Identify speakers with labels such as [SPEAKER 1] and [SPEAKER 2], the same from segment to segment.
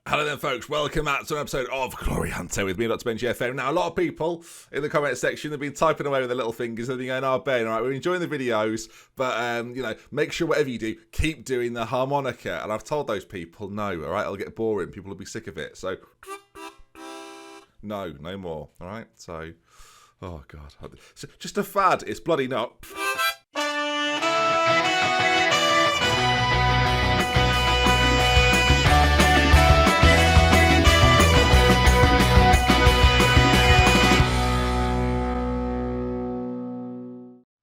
[SPEAKER 1] Hello then folks, welcome back to an episode of Glory Hunter with me, DoctorBenjyFM. Now a lot of people in the comment section have been typing away with their little fingers. They've been going, oh Ben, alright, we're enjoying the videos, but make sure whatever you do, keep doing the harmonica. And I've told those people, no, alright, it'll get boring, people will be sick of it. So, no more, alright? So, oh God. So, just a fad, it's bloody not.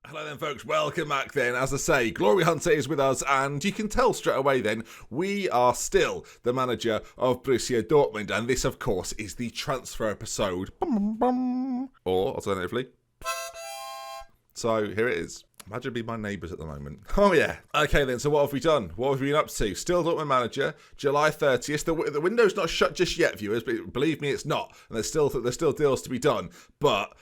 [SPEAKER 1] Hello then folks, welcome back then. As I say, Glory Hunter is with us, and you can tell straight away then, we are still the manager of Borussia Dortmund, and this of course is the transfer episode. Or, alternatively, so here it is. Imagine being my neighbours at the moment. Oh yeah. Okay then, so what have we done? What have we been up to? Still Dortmund manager, July 30th. The window's not shut just yet, viewers, but believe me, it's not. And there's still deals to be done. But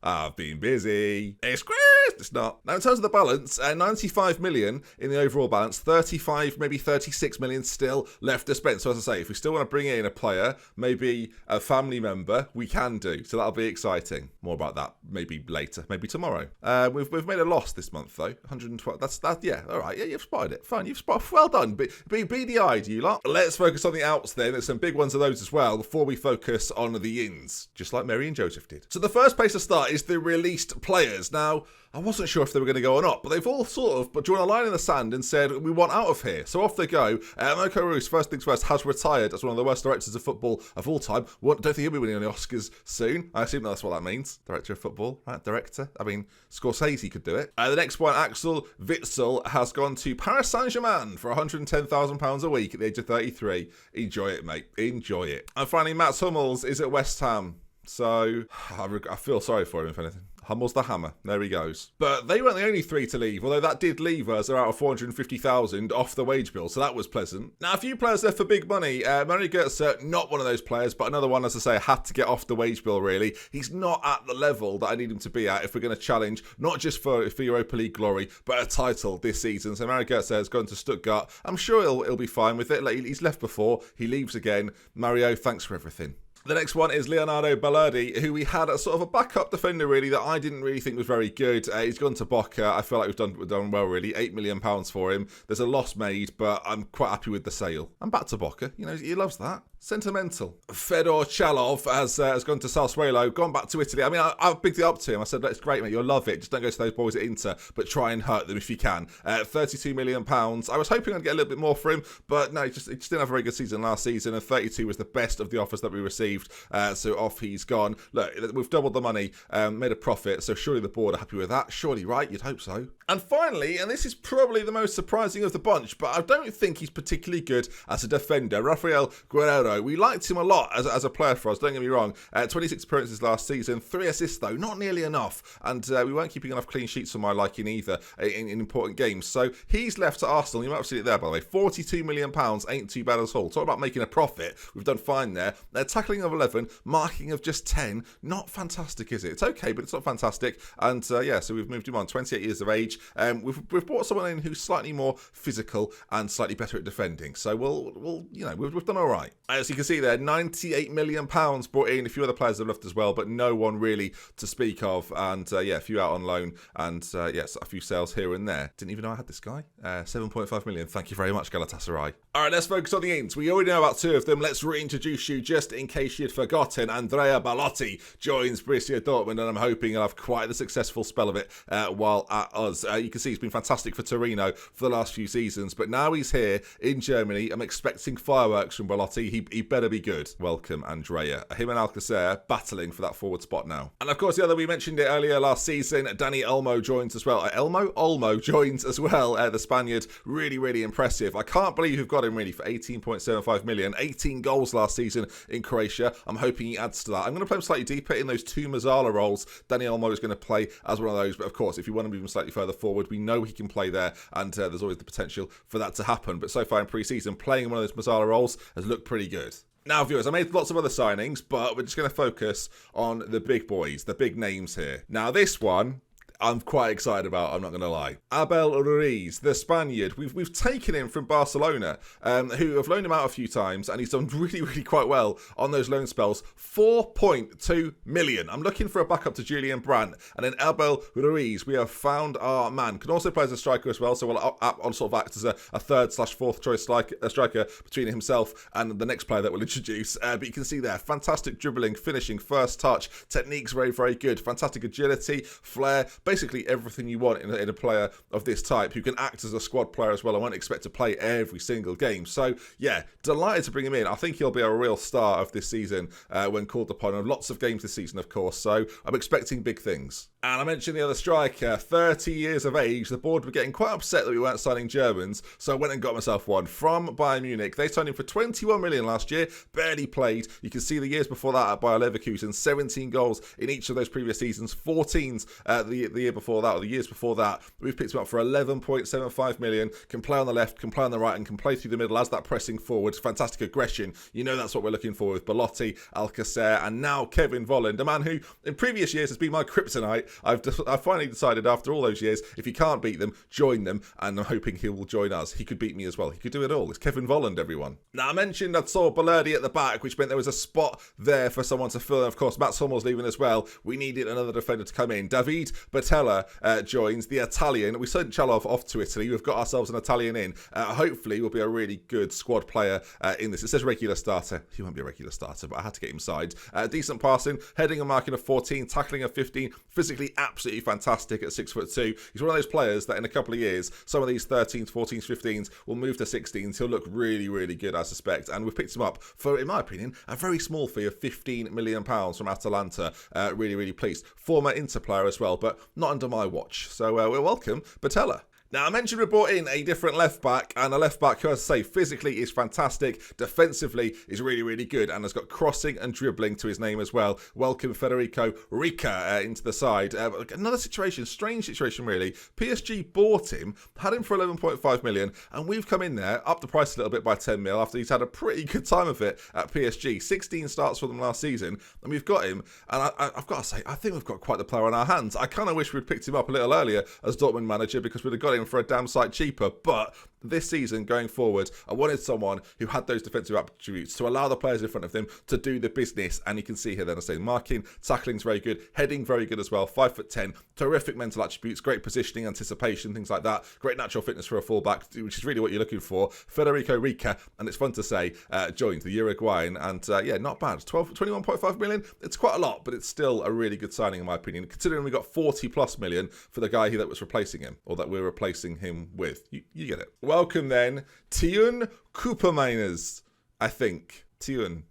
[SPEAKER 1] I've been busy. It's not. Now, in terms of the balance, 95 million in the overall balance, 35, maybe 36 million still left to spend. So, as I say, if we still want to bring in a player, maybe a family member, we can do. So, that'll be exciting. More about that maybe later, maybe tomorrow. We've made a loss this month, though. 112. That's that. Yeah, all right. Yeah, you've spotted it. Fine. You've spotted. Well done. Be the eyed, you lot. Let's focus on the outs then. There's some big ones of those as well before we focus on the ins, just like Mary and Joseph did. So, the first place to start is the released players. Now, I wasn't sure if they were going to go or not, but they've all sort of drawn a line in the sand and said, we want out of here. So off they go. Mirko Roos, first things first, has retired as one of the worst directors of football of all time. Don't think he'll be winning any Oscars soon. I assume that's what that means. Director of football, right? Director. I mean, Scorsese could do it. The next one, Axel Witsel, has gone to Paris Saint-Germain for £110,000 a week at the age of 33. Enjoy it, mate. Enjoy it. And finally, Mats Hummels is at West Ham. So, I feel sorry for him, if anything. Hummels the hammer. There he goes. But they weren't the only three to leave, although that did leave us out of 450,000 off the wage bill, so that was pleasant. Now, a few players left for big money. Mario Götze, not one of those players, but another one, as I say, had to get off the wage bill, really. He's not at the level that I need him to be at if we're going to challenge, not just for Europa League glory, but a title this season. So Mario Götze has gone to Stuttgart. I'm sure he'll be fine with it. Like, he's left before. He leaves again. Mario, thanks for everything. The next one is Leonardo Ballardi, who we had as sort of a backup defender, really, that I didn't really think was very good. He's gone to Boca. I feel like we've done well, really. £8 million for him. There's a loss made, but I'm quite happy with the sale. I'm back to Boca. You know, he loves that. Sentimental. Fedor Chalov has gone to Sassuolo, gone back to Italy. I mean, I've bigged it up to him. I said, that's great, mate. You'll love it. Just don't go to those boys at Inter, but try and hurt them if you can. £32 million. I was hoping I'd get a little bit more for him, but no, he just didn't have a very good season last season, and 32 was the best of the offers that we received. So off he's gone. Look, we've doubled the money, made a profit, so surely the board are happy with that. Surely, right? You'd hope so. And finally, and this is probably the most surprising of the bunch, but I don't think he's particularly good as a defender, Rafael Guerreiro. We liked him a lot as a player for us, don't get me wrong. 26 appearances last season, 3 assists though, not nearly enough. And we weren't keeping enough clean sheets for my liking either in important games. So he's left to Arsenal. You might have seen it there, by the way. £42 million ain't too bad at all. Talk about making a profit. We've done fine there. Tackling of 11, marking of just 10. Not fantastic, is it? It's okay, but it's not fantastic. And so we've moved him on. 28 years of age. We've brought someone in who's slightly more physical and slightly better at defending. So we've done all right. As you can see there, £98 million brought in. A few other players have left as well, but no one really to speak of. And a few out on loan, and a few sales here and there. Didn't even know I had this guy. 7.5 million. Thank you very much, Galatasaray. All right, let's focus on the ins. We already know about 2 of them. Let's reintroduce you just in case you'd forgotten. Andrea Ballotti joins Borussia Dortmund, and I'm hoping he'll have quite the successful spell of it while at us. You can see he's been fantastic for Torino for the last few seasons, but now he's here in Germany. I'm expecting fireworks from Ballotti. He better be good. Welcome, Andrea. Him and Alcacer battling for that forward spot now. And of course, the other, we mentioned it earlier last season, Dani Olmo joins as well. Olmo joins as well. The Spaniard, really, really impressive. I can't believe you've got him really for 18.75 million. 18 goals last season in Croatia. I'm hoping he adds to that. I'm going to play him slightly deeper in those 2 Mazzala roles. Dani Olmo is going to play as one of those, but of course, if you want to move him slightly further forward, we know he can play there, and there's always the potential for that to happen. But so far in pre-season, playing in one of those Mazzala roles has looked pretty good. Now, viewers, I made lots of other signings, but we're just going to focus on the big boys, the big names here. Now, this one, I'm quite excited about, I'm not going to lie. Abel Ruiz, the Spaniard. We've taken him from Barcelona, who have loaned him out a few times, and he's done really, really quite well on those loan spells. 4.2 million. I'm looking for a backup to Julian Brandt. And then Abel Ruiz, we have found our man. Can also play as a striker as well, so we'll sort of act as a third/fourth choice striker between himself and the next player that we'll introduce. But you can see there, fantastic dribbling, finishing, first touch, technique's very, very good, fantastic agility, flair, basically everything you want in a player of this type who can act as a squad player as well. I won't expect to play every single game. So yeah, delighted to bring him in. I think he'll be a real star of this season when called upon. And lots of games this season, of course, so I'm expecting big things. And I mentioned the other striker, 30 years of age. The board were getting quite upset that we weren't signing Germans, so I went and got myself one from Bayern Munich. They signed him for 21 million last year, barely played. You can see the years before that at Bayer Leverkusen, 17 goals in each of those previous seasons, 14s the year before that, or the years before that. We've picked him up for 11.75 million, can play on the left, can play on the right, and can play through the middle as that pressing forward. Fantastic aggression. You know that's what we're looking for with Belotti, Alcacer, and now Kevin Volland, a man who in previous years has been my kryptonite. I've finally decided after all those years, if you can't beat them, join them, and I'm hoping he will join us. He could beat me as well. He could do it all. It's Kevin Volland, everyone. Now, I mentioned I saw Balerdi at the back, which meant there was a spot there for someone to fill. And of course, Matt Sommer's leaving as well. We needed another defender to come in. David Batella joins, the Italian. We sent Chalov off to Italy. We've got ourselves an Italian in. Hopefully, will be a really good squad player in this. It says regular starter. He won't be a regular starter, but I had to get him signed. Decent passing, heading and marking of 14, tackling of 15, physically absolutely fantastic at 6'2". He's one of those players that in a couple of years, some of these 13s, 14s, 15s will move to 16s. He'll look really, really good, I suspect. And we've picked him up for, in my opinion, a very small fee of £15 million from Atalanta. Really, really pleased. Former Inter player as well, but not under my watch. So we're welcome, Batella. Now, I mentioned we brought in a different left-back, and a left-back who, as I say, physically is fantastic, defensively is really, really good, and has got crossing and dribbling to his name as well. Welcome Federico Rica into the side. Another situation, strange situation really. PSG bought him, had him for 11.5 million, and we've come in there, upped the price a little bit by 10 mil after he's had a pretty good time of it at PSG. 16 starts for them last season, and we've got him, and I've got to say, I think we've got quite the player on our hands. I kind of wish we'd picked him up a little earlier as Dortmund manager, because we'd have got him for a damn sight cheaper. But this season going forward, I wanted someone who had those defensive attributes to allow the players in front of them to do the business. And you can see here then I say marking, tackling's very good, heading very good as well, 5'10", terrific mental attributes, great positioning, anticipation, things like that, great natural fitness for a fullback, which is really what you're looking for. Federico Rica, and it's fun to say, joined the Uruguayan, and yeah, not bad. 21.5 million, it's quite a lot, but it's still a really good signing in my opinion, considering we got 40 plus million for the guy that was replacing him, or that we're replacing him with. You get it. Welcome then, Tjun Cooperminers, I think. Tjun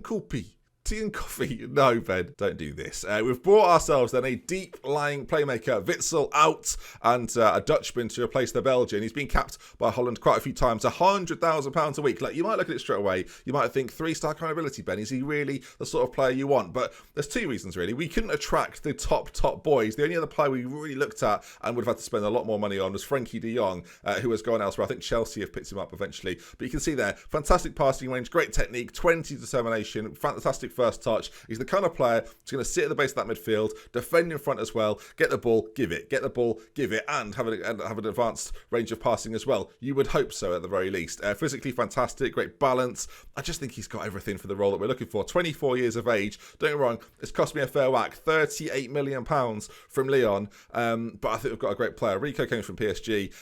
[SPEAKER 1] Coopy. Tea and coffee. No, Ben, don't do this. We've brought ourselves then a deep-lying playmaker, Witsel, out, and a Dutchman to replace the Belgian. He's been capped by Holland quite a few times, £100,000 a week. Like, you might look at it straight away, you might think 3-star kind of ability, Ben. Is he really the sort of player you want? But there's two reasons, really. We couldn't attract the top boys. The only other player we really looked at and would have had to spend a lot more money on was Frankie de Jong, who has gone elsewhere. I think Chelsea have picked him up eventually. But you can see there, fantastic passing range, great technique, 20 determination, fantastic first touch. He's the kind of player who's going to sit at the base of that midfield, defend in front as well, get the ball, give it, get the ball, give it, and have an advanced range of passing as well. You would hope so at the very least. Physically fantastic, great balance. I just think he's got everything for the role that we're looking for. 24 years of age. Don't get me wrong, it's cost me a fair whack. £38 million from Lyon. But I think we've got a great player. Rico came from PSG.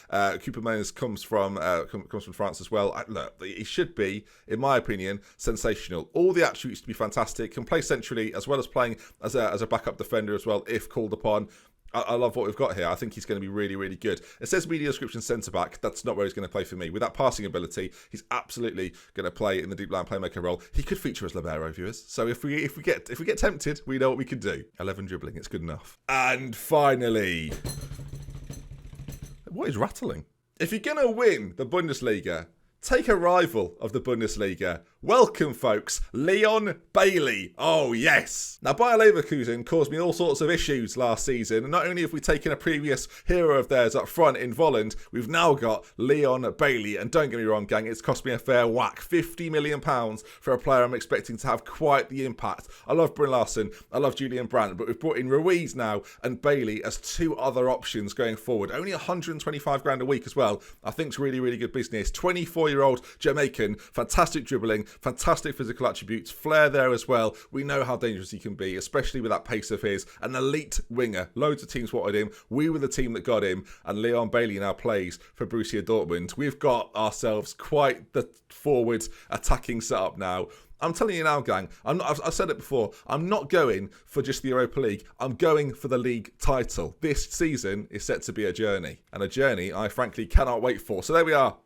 [SPEAKER 1] Cooper Maines comes from France as well. Look, he should be, in my opinion, sensational. All the attributes to be fantastic. Can play centrally as well as playing as a backup defender as well if called upon. I love what we've got here. I think he's going to be really, really good. It says media description centre-back. That's not where he's going to play for me. With that passing ability, he's absolutely going to play in the deep line playmaker role. He could feature as libero, viewers. So if we get tempted, we know what we can do. 11 dribbling, it's good enough. And finally, what is rattling? If you're going to win the Bundesliga, Take a rival of the Bundesliga. Welcome, folks, Leon Bailey. Oh, yes. Now, Bayer Leverkusen caused me all sorts of issues last season. And not only have we taken a previous hero of theirs up front in Volland, we've now got Leon Bailey. And don't get me wrong, gang, it's cost me a fair whack. £50 million for a player I'm expecting to have quite the impact. I love Bryn Larsen. I love Julian Brandt. But we've brought in Ruiz now and Bailey as two other options going forward. Only 125 grand a week as well. I think it's really, really good business. 24-year-old Jamaican, fantastic dribbling, fantastic physical attributes, flair there as well. We know how dangerous he can be, especially with that pace of his. An elite winger. Loads of teams wanted him. We were the team that got him, and Leon Bailey now plays for Borussia Dortmund. We've got ourselves quite the forward attacking setup now. I'm telling you now, gang, I've said it before, I'm not going for just the Europa League. I'm going for the league title. This season is set to be a journey, and a journey I frankly cannot wait for. So there we are.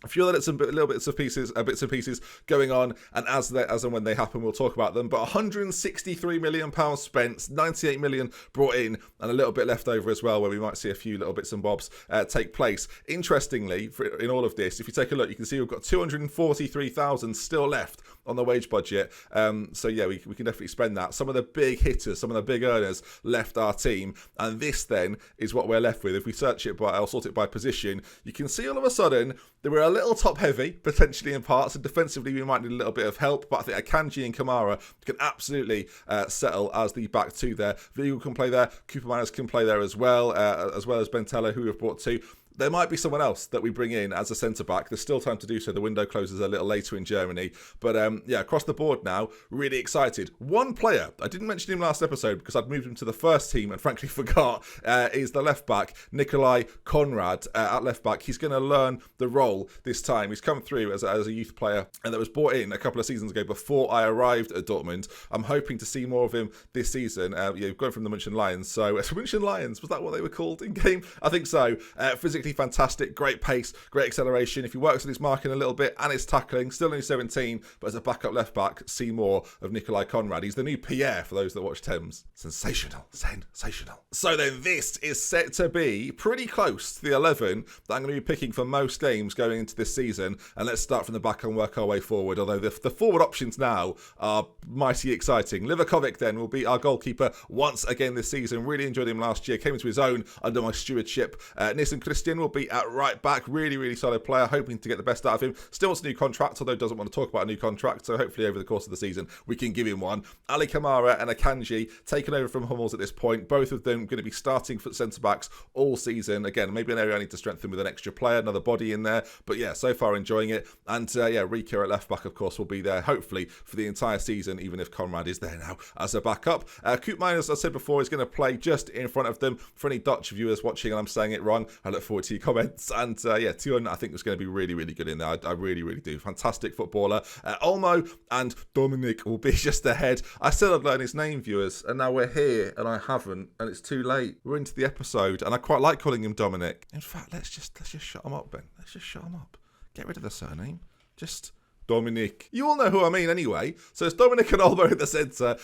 [SPEAKER 1] A few little bits and pieces going on, and as and when they happen, we'll talk about them. But £163 million spent, 98 million brought in, and a little bit left over as well, where we might see a few little bits and bobs take place. Interestingly, in all of this, if you take a look, you can see we've got 243,000 still left on the wage budget. So yeah, we can definitely spend that. Some of the big hitters, some of the big earners left our team, and this then is what we're left with. If we search it I'll sort it by position, you can see all of a sudden that we're a little top heavy, potentially in parts, and defensively we might need a little bit of help, but I think Akanji and Kamara can absolutely settle as the back two there. Vigo can play there, Cooper Manners can play there as well as Bentella, who we've brought to. There might be someone else that we bring in as a centre-back. There's still time to do so. The window closes a little later in Germany. But yeah, across the board now, really excited. One player, I didn't mention him last episode because I'd moved him to the first team and frankly forgot, is the left-back, Nikolai Konrad at left-back. He's going to learn the role this time. He's come through as a youth player and that was brought in a couple of seasons ago before I arrived at Dortmund. I'm hoping to see more of him this season. You've gone from the München Lions. So, München Lions, was that what they were called in game? I think so. Physically fantastic, great pace, great acceleration. If he works on his marking a little bit and his tackling, still only 17, but as a backup left back, see more of Nikolai Konrad. He's the new Pierre for those that watch Thames. Sensational. So then this is set to be pretty close to the 11 that I'm going to be picking for most games going into this season. And let's start from the back and work our way forward, although the forward options now are mighty exciting. Livakovic then will be our goalkeeper once again this season. Really enjoyed him last year, came into his own under my stewardship. Nissen Christian will be at right back, really solid player, hoping to get the best out of him. Still wants a new contract, although doesn't want to talk about a new contract, so hopefully over the course of the season we can give him one. Ali Kamara and Akanji taken over from Hummels at this point, both of them going to be starting for centre-backs all season. Again, maybe an area I need to strengthen with an extra player, another body in there, but yeah, so far enjoying it. And yeah, Rika at left back of course will be there hopefully for the entire season, even if Conrad is there now as a backup. Koop Mine, as I said before, is going to play just in front of them. For any Dutch viewers watching and I'm saying it wrong, I look forward to your comments. And yeah, Tuan I think was going to be really good in there. I really do. Fantastic footballer. Olmo and Dominic will be just ahead. I still have learned his name, viewers, and now we're here and I haven't, and it's too late. We're into the episode and I quite like calling him Dominic. In fact, let's just shut him up, Ben. Let's just shut him up. Get rid of the surname. Just Dominic. You all know who I mean anyway. So it's Dominic and Olmo in the centre,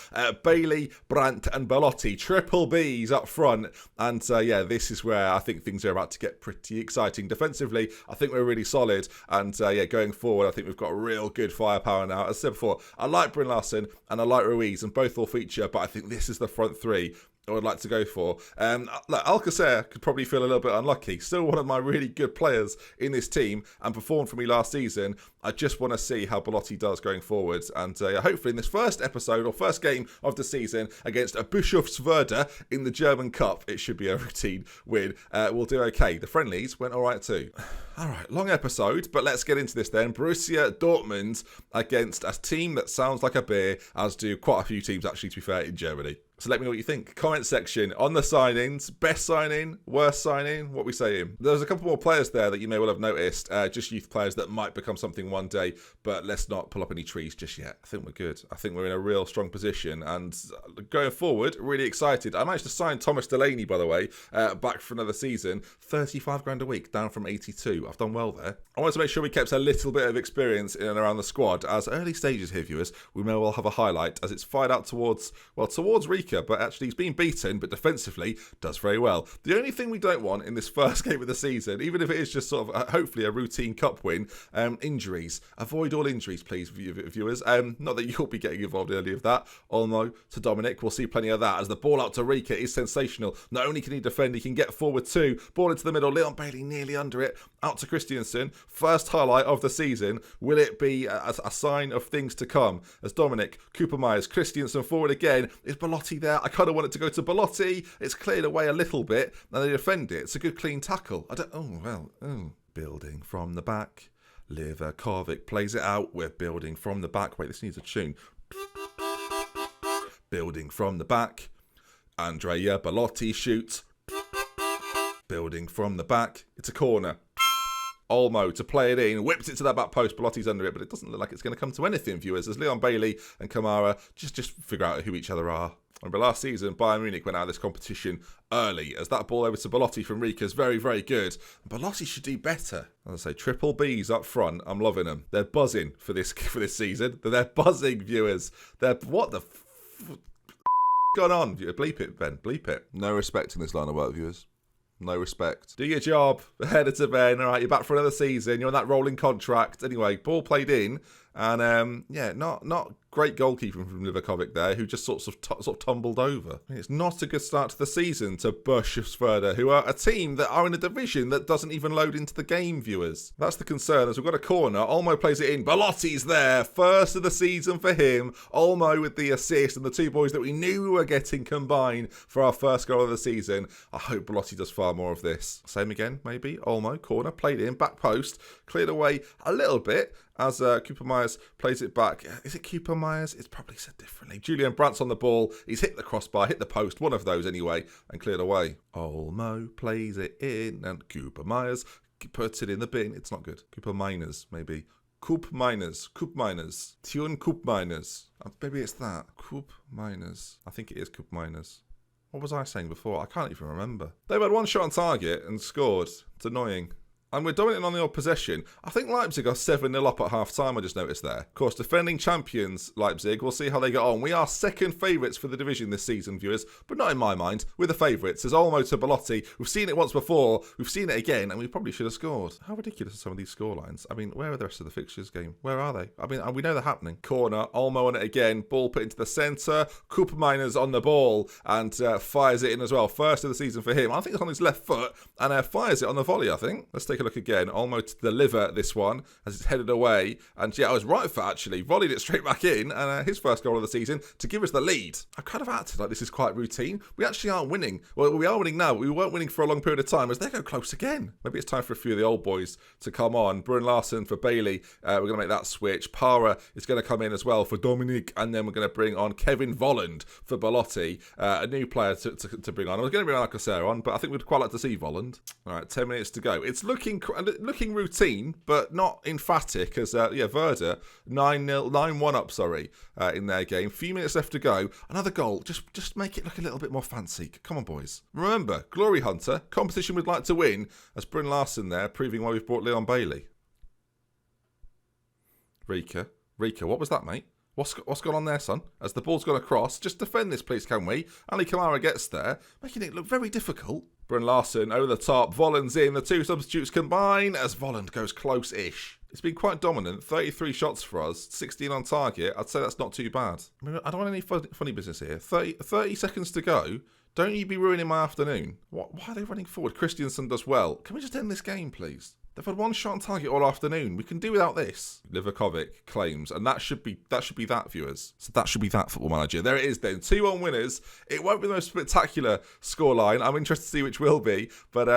[SPEAKER 1] Bailey, Brandt and Belotti. Triple Bs up front. And yeah, this is where I think things are about to get pretty exciting. Defensively, I think we're really solid. And yeah, going forward, I think we've got real good firepower now. As I said before, I like Bryn Larsen and I like Ruiz, and both will feature, but I think this is the front three I would like to go for. Alcacer could probably feel a little bit unlucky. Still one of my really good players in this team and performed for me last season. I just want to see how Belotti does going forward. And hopefully in this first episode or first game of the season against a Bischofswerda in the German Cup, it should be a routine win. We'll do okay. The friendlies went all right too. All right, long episode, but let's get into this then. Borussia Dortmund against a team that sounds like a beer, as do quite a few teams actually, to be fair, in Germany. So let me know what you think. Comment section on the signings. Best signing, worst signing, what we saying? There's a couple more players there that you may well have noticed. Just youth players that might become something one day, but let's not pull up any trees just yet. I think we're good. I think we're in a real strong position. And going forward, really excited. I managed to sign Thomas Delaney, by the way, back for another season. 35 grand a week, down from 82. I've done well there. I wanted to make sure we kept a little bit of experience in and around the squad. As early stages here, viewers, we may well have a highlight as it's fired out towards Rika. weaker, but actually he's been beaten, but defensively does very well. The only thing we don't want in this first game of the season, even if it is just sort of hopefully a routine cup win, injuries. Avoid all injuries, please, viewers. Not that you'll be getting involved in any of that. Olmo to Dominic, we'll see plenty of that, as the ball out to Rika is sensational. Not only can he defend, he can get forward too. Ball into the middle, Leon Bailey nearly under it, out to Christiansen. First highlight of the season. Will it be a sign of things to come? As Dominic, Cooper Myers, Christiansen forward again. Is Belotti there? I kind of want it to go to Belotti. It's cleared away a little bit, and they defend it. It's a good clean tackle. Building from the back. Livakovic plays it out. We're building from the back. Wait, this needs a tune. Building from the back. Andrea Belotti shoots. Building from the back. It's a corner. Olmo to play it in, whips it to that back post. Belotti's under it, but it doesn't look like it's going to come to anything, viewers, as Leon Bailey and Kamara just figure out who each other are. Remember last season, Bayern Munich went out of this competition early, as that ball over to Belotti from Rika is very, very good. Belotti should do better. As I say, triple Bs up front. I'm loving them. They're buzzing for this season. They're buzzing, viewers. What the going on? Bleep it, Ben. Bleep it. No respect in this line of work, viewers. No respect. Do your job. Header to Ben. All right, you're back for another season. You're on that rolling contract. Anyway, ball played in. And, not great goalkeeping from Livakovic there, who just sort of tumbled over. I mean, it's not a good start to the season to Bushsfurda, who are a team that are in a division that doesn't even load into the game, viewers. That's the concern, as we've got a corner. Olmo plays it in. Belotti's there. First of the season for him. Olmo with the assist, and the two boys that we knew we were getting combined for our first goal of the season. I hope Belotti does far more of this. Same again, maybe. Olmo, corner, played in, back post, cleared away a little bit, as Cooper Myers plays it back. Is it Cooper Myers? It's probably said differently. Julian Brandt's on the ball. He's hit the crossbar, hit the post, one of those anyway, and cleared away. Olmo plays it in, and Cooper Myers puts it in the bin. It's not good. Cooper Miners, maybe. Coop Miners. Tune Coop Miners. Maybe it's that. Coop Miners. I think it is Coop Miners. What was I saying before? I can't even remember. They've had one shot on target and scored. It's annoying. And we're dominating on the odd possession. I think Leipzig are 7-0 up at half-time, I just noticed there. Of course, defending champions, Leipzig. We'll see how they get on. We are second favourites for the division this season, viewers. But not in my mind. We're the favourites. There's Olmo to Belotti. We've seen it once before. We've seen it again. And we probably should have scored. How ridiculous are some of these scorelines? I mean, where are the rest of the fixtures game? Where are they? I mean, we know they're happening. Corner. Olmo on it again. Ball put into the centre. Cooper Miners on the ball. And fires it in as well. First of the season for him. I think it's on his left foot. And fires it on the volley, I think. Let's take a look again. Olmo to deliver this one as it's headed away. And yeah, I was right foot actually. Volleyed it straight back in. And his first goal of the season to give us the lead. I've kind of acted like this is quite routine. We actually aren't winning. Well, we are winning now. We weren't winning for a long period of time as they go close again. Maybe it's time for a few of the old boys to come on. Brun Larsen for Bailey. We're going to make that switch. Para is going to come in as well for Dominic. And then we're going to bring on Kevin Volland for Belotti. A new player to bring on. I was going to bring Alcacer on, but I think we'd quite like to see Volland. All right, 10 minutes to go. It's looking routine, but not emphatic, as Werder 9-1 up, in their game. Few minutes left to go. Another goal. Just make it look a little bit more fancy. Come on, boys. Remember, Glory Hunter, competition we'd like to win, as Brun Larsen there, proving why we've brought Leon Bailey. Rika, what was that, mate? What's gone on there, son? As the ball's gone across, just defend this, please, can we? Ali Kamara gets there, making it look very difficult. Brun Larsen over the top, Volland's in, the two substitutes combine as Volland goes close-ish. It's been quite dominant, 33 shots for us, 16 on target. I'd say that's not too bad. I mean, I don't want any funny business here. 30 seconds to go. Don't you be ruining my afternoon. Why are they running forward? Christiansen does well. Can we just end this game, please? They've had one shot on target all afternoon. We can do without this. Livakovic claims, and that should be that, viewers. So that should be that, Football Manager. There it is then. 2-1 winners. It won't be the most spectacular scoreline. I'm interested to see which will be. But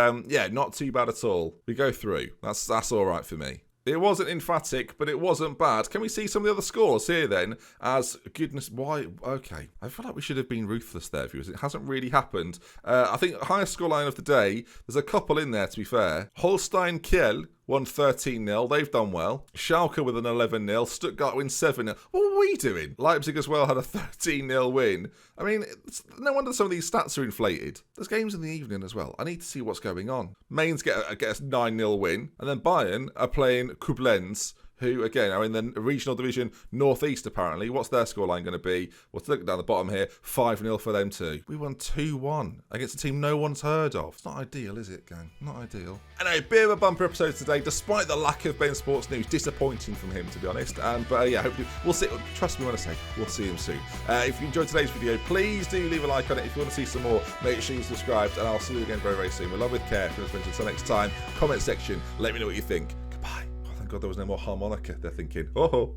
[SPEAKER 1] not too bad at all. We go through. That's all right for me. It wasn't emphatic, but it wasn't bad. Can we see some of the other scores here then? As, goodness, why? Okay. I feel like we should have been ruthless there, viewers. It hasn't really happened. I think highest scoreline of the day, there's a couple in there, to be fair. Holstein Kiel won 13-0. They've done well. Schalke with an 11-0. Stuttgart win 7-0. What were we doing? Leipzig as well had a 13-0 win. I mean, no wonder some of these stats are inflated. There's games in the evening as well. I need to see what's going on. Mainz get a 9-0 win. And then Bayern are playing Koblenz, who, again, are in the regional division northeast, apparently. What's their scoreline going to be? Well, to look down the bottom here, 5-0 for them too. We won 2-1 against a team no one's heard of. It's not ideal, is it, gang? Not ideal. Anyway, bit of a bumper episode today, despite the lack of Ben Sports news. Disappointing from him, to be honest. But yeah, hopefully we'll see. Trust me when I say we'll see him soon. If you enjoyed today's video, please do leave a like on it. If you want to see some more, make sure you're subscribed, and I'll see you again very, very soon. With love, with care. Until next time, comment section, let me know what you think. Goodbye. Oh, thank God there was no more harmonica. They're thinking, oh.